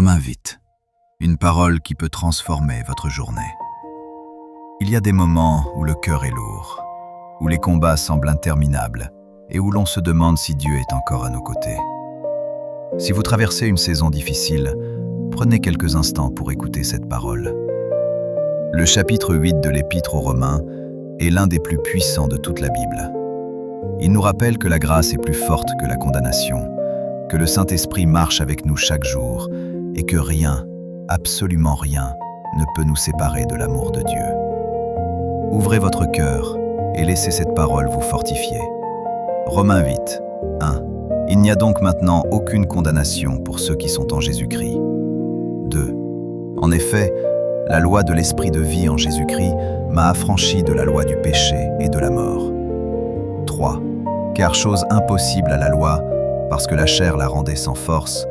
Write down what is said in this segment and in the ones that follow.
Romains 8, une parole qui peut transformer votre journée. Il y a des moments où le cœur est lourd, où les combats semblent interminables et où l'on se demande si Dieu est encore à nos côtés. Si vous traversez une saison difficile, prenez quelques instants pour écouter cette parole. Le chapitre 8 de l'Épître aux Romains est l'un des plus puissants de toute la Bible. Il nous rappelle que la grâce est plus forte que la condamnation, que le Saint-Esprit marche avec nous chaque jour et que rien, absolument rien, ne peut nous séparer de l'amour de Dieu. Ouvrez votre cœur et laissez cette parole vous fortifier. Romains 8, 1. Il n'y a donc maintenant aucune condamnation pour ceux qui sont en Jésus-Christ. 2. En effet, la loi de l'Esprit de vie en Jésus-Christ m'a affranchi de la loi du péché et de la mort. 3. Car chose impossible à la loi, parce que la chair la rendait sans force,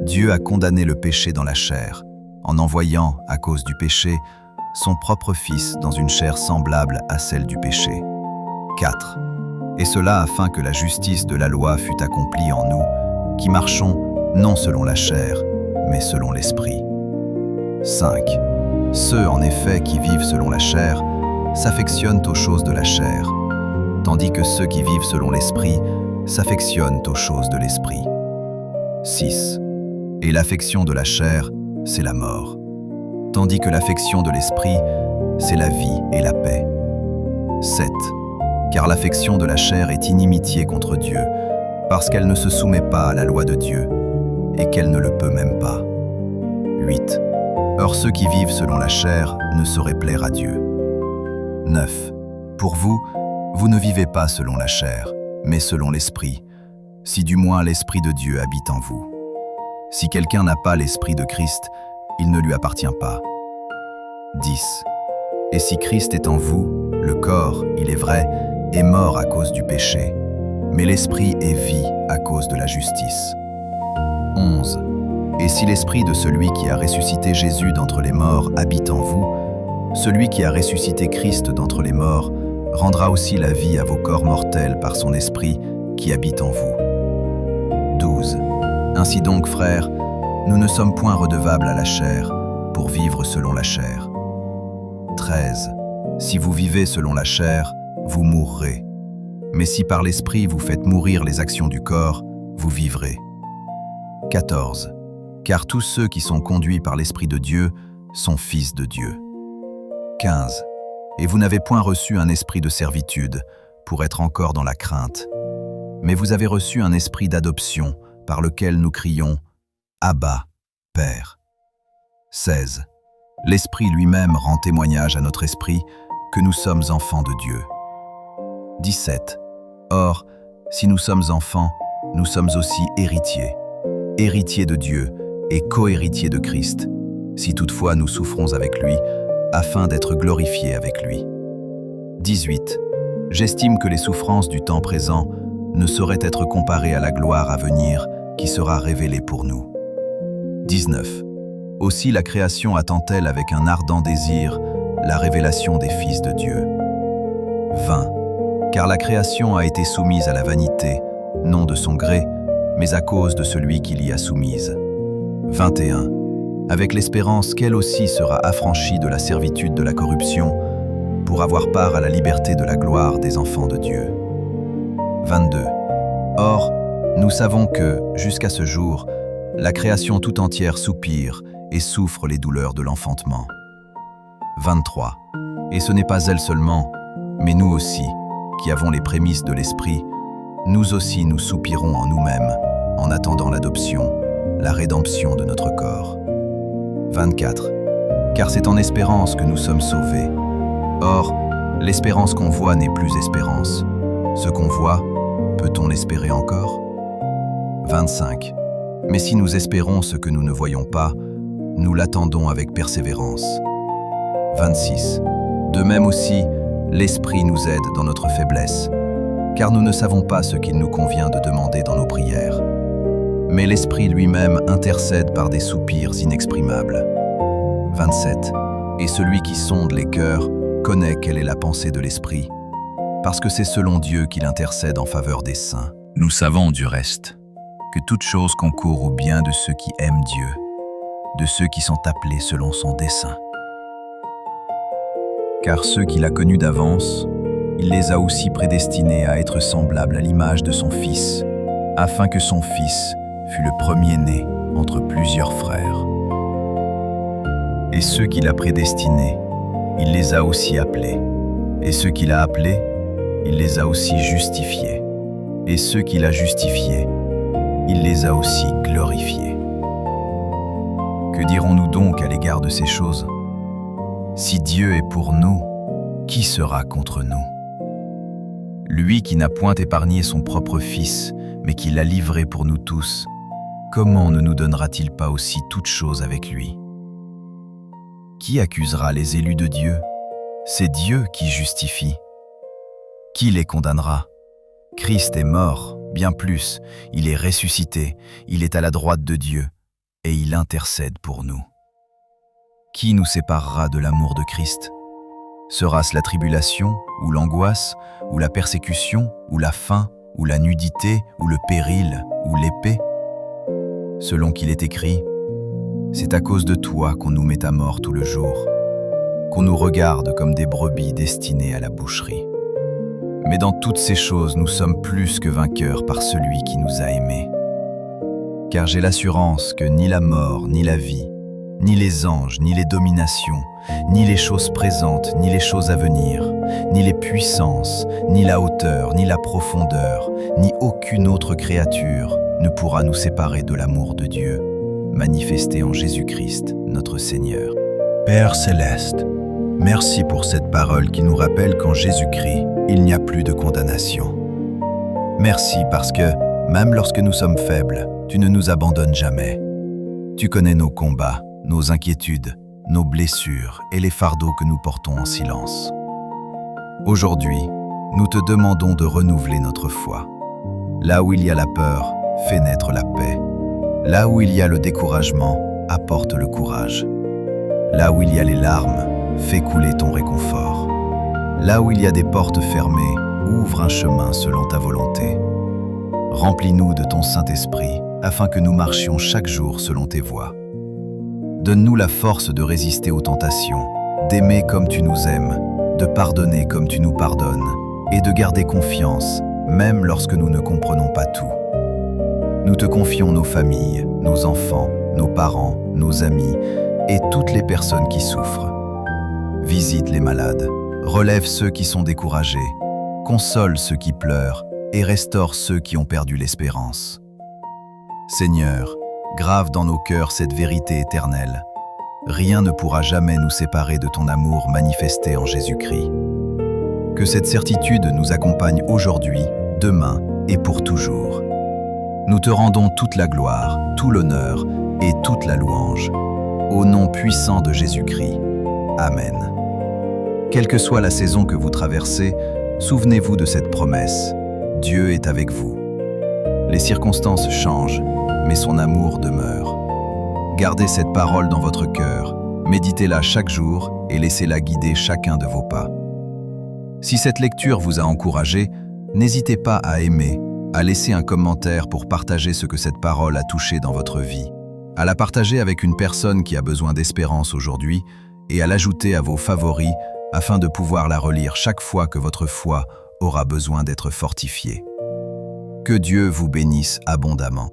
Dieu a condamné le péché dans la chair, en envoyant, à cause du péché, son propre Fils dans une chair semblable à celle du péché. 4. Et cela afin que la justice de la loi fût accomplie en nous, qui marchons non selon la chair, mais selon l'Esprit. 5. Ceux, en effet, qui vivent selon la chair, s'affectionnent aux choses de la chair, tandis que ceux qui vivent selon l'Esprit s'affectionnent aux choses de l'Esprit. 6. Et l'affection de la chair, c'est la mort, tandis que l'affection de l'Esprit, c'est la vie et la paix. 7. Car l'affection de la chair est inimitié contre Dieu, parce qu'elle ne se soumet pas à la loi de Dieu, et qu'elle ne le peut même pas. 8. Or ceux qui vivent selon la chair ne sauraient plaire à Dieu. 9. Pour vous, vous ne vivez pas selon la chair, mais selon l'Esprit, si du moins l'Esprit de Dieu habite en vous. Si quelqu'un n'a pas l'Esprit de Christ, il ne lui appartient pas. 10. Et si Christ est en vous, le corps, il est vrai, est mort à cause du péché, mais l'Esprit est vie à cause de la justice. 11. Et si l'Esprit de celui qui a ressuscité Jésus d'entre les morts habite en vous, celui qui a ressuscité Christ d'entre les morts rendra aussi la vie à vos corps mortels par son Esprit qui habite en vous. 12. Ainsi donc, frères, nous ne sommes point redevables à la chair pour vivre selon la chair. 13. Si vous vivez selon la chair, vous mourrez. Mais si par l'Esprit vous faites mourir les actions du corps, vous vivrez. 14. Car tous ceux qui sont conduits par l'Esprit de Dieu sont fils de Dieu. 15. Et vous n'avez point reçu un esprit de servitude pour être encore dans la crainte, mais vous avez reçu un esprit d'adoption par lequel nous crions « Abba, Père ». 16. L'Esprit lui-même rend témoignage à notre esprit que nous sommes enfants de Dieu. 17. Or, si nous sommes enfants, nous sommes aussi héritiers, héritiers de Dieu et co-héritiers de Christ, si toutefois nous souffrons avec lui, afin d'être glorifiés avec lui. 18. J'estime que les souffrances du temps présent ne sauraient être comparées à la gloire à venir qui sera révélée pour nous. 19. Aussi la création attend-elle avec un ardent désir la révélation des fils de Dieu. 20. Car la création a été soumise à la vanité, non de son gré, mais à cause de celui qui l'y a soumise. 21. Avec l'espérance qu'elle aussi sera affranchie de la servitude de la corruption, pour avoir part à la liberté de la gloire des enfants de Dieu. 22. Or, nous savons que, jusqu'à ce jour, la création tout entière soupire et souffre les douleurs de l'enfantement. 23. Et ce n'est pas elle seulement, mais nous aussi, qui avons les prémices de l'Esprit, nous aussi nous soupirons en nous-mêmes, en attendant l'adoption, la rédemption de notre corps. 24. Car c'est en espérance que nous sommes sauvés. Or, l'espérance qu'on voit n'est plus espérance. Ce qu'on voit, peut-on l'espérer encore? 25. Mais si nous espérons ce que nous ne voyons pas, nous l'attendons avec persévérance. 26. De même aussi, l'Esprit nous aide dans notre faiblesse, car nous ne savons pas ce qu'il nous convient de demander dans nos prières. Mais l'Esprit lui-même intercède par des soupirs inexprimables. 27. Et celui qui sonde les cœurs connaît quelle est la pensée de l'Esprit, parce que c'est selon Dieu qu'il intercède en faveur des saints. Nous savons du reste que toute chose concourt au bien de ceux qui aiment Dieu, de ceux qui sont appelés selon son dessein. Car ceux qu'il a connus d'avance, il les a aussi prédestinés à être semblables à l'image de son Fils, afin que son Fils fût le premier-né entre plusieurs frères. Et ceux qu'il a prédestinés, il les a aussi appelés. Et ceux qu'il a appelés, il les a aussi justifiés. Et ceux qu'il a justifiés, il les a aussi glorifiés. Que dirons-nous donc à l'égard de ces choses? Si Dieu est pour nous, qui sera contre nous? Lui qui n'a point épargné son propre Fils, mais qui l'a livré pour nous tous, comment ne nous donnera-t-il pas aussi toutes choses avec lui? Qui accusera les élus de Dieu? C'est Dieu qui justifie. Qui les condamnera? Christ est mort, bien plus, il est ressuscité, il est à la droite de Dieu, et il intercède pour nous. Qui nous séparera de l'amour de Christ? Sera-ce la tribulation, ou l'angoisse, ou la persécution, ou la faim, ou la nudité, ou le péril, ou l'épée? Selon qu'il est écrit, c'est à cause de toi qu'on nous met à mort tout le jour, qu'on nous regarde comme des brebis destinées à la boucherie. Mais dans toutes ces choses, nous sommes plus que vainqueurs par celui qui nous a aimés. Car j'ai l'assurance que ni la mort, ni la vie, ni les anges, ni les dominations, ni les choses présentes, ni les choses à venir, ni les puissances, ni la hauteur, ni la profondeur, ni aucune autre créature ne pourra nous séparer de l'amour de Dieu, manifesté en Jésus-Christ, notre Seigneur. Père céleste, merci pour cette parole qui nous rappelle qu'en Jésus-Christ, il n'y a plus de condamnation. Merci parce que, même lorsque nous sommes faibles, tu ne nous abandonnes jamais. Tu connais nos combats, nos inquiétudes, nos blessures et les fardeaux que nous portons en silence. Aujourd'hui, nous te demandons de renouveler notre foi. Là où il y a la peur, fais naître la paix. Là où il y a le découragement, apporte le courage. Là où il y a les larmes, fais couler ton réconfort. Là où il y a des portes fermées, ouvre un chemin selon ta volonté. Remplis-nous de ton Saint-Esprit, afin que nous marchions chaque jour selon tes voies. Donne-nous la force de résister aux tentations, d'aimer comme tu nous aimes, de pardonner comme tu nous pardonnes, et de garder confiance, même lorsque nous ne comprenons pas tout. Nous te confions nos familles, nos enfants, nos parents, nos amis, et toutes les personnes qui souffrent. Visite les malades, relève ceux qui sont découragés, console ceux qui pleurent, et restaure ceux qui ont perdu l'espérance. Seigneur, grave dans nos cœurs cette vérité éternelle. Rien ne pourra jamais nous séparer de ton amour manifesté en Jésus-Christ. Que cette certitude nous accompagne aujourd'hui, demain et pour toujours. Nous te rendons toute la gloire, tout l'honneur et toute la louange. Au nom puissant de Jésus-Christ. Amen. Quelle que soit la saison que vous traversez, souvenez-vous de cette promesse. Dieu est avec vous. Les circonstances changent, mais son amour demeure. Gardez cette parole dans votre cœur, méditez-la chaque jour et laissez-la guider chacun de vos pas. Si cette lecture vous a encouragé, n'hésitez pas à aimer, à laisser un commentaire pour partager ce que cette parole a touché dans votre vie, à la partager avec une personne qui a besoin d'espérance aujourd'hui et à l'ajouter à vos favoris afin de pouvoir la relire chaque fois que votre foi aura besoin d'être fortifiée. Que Dieu vous bénisse abondamment.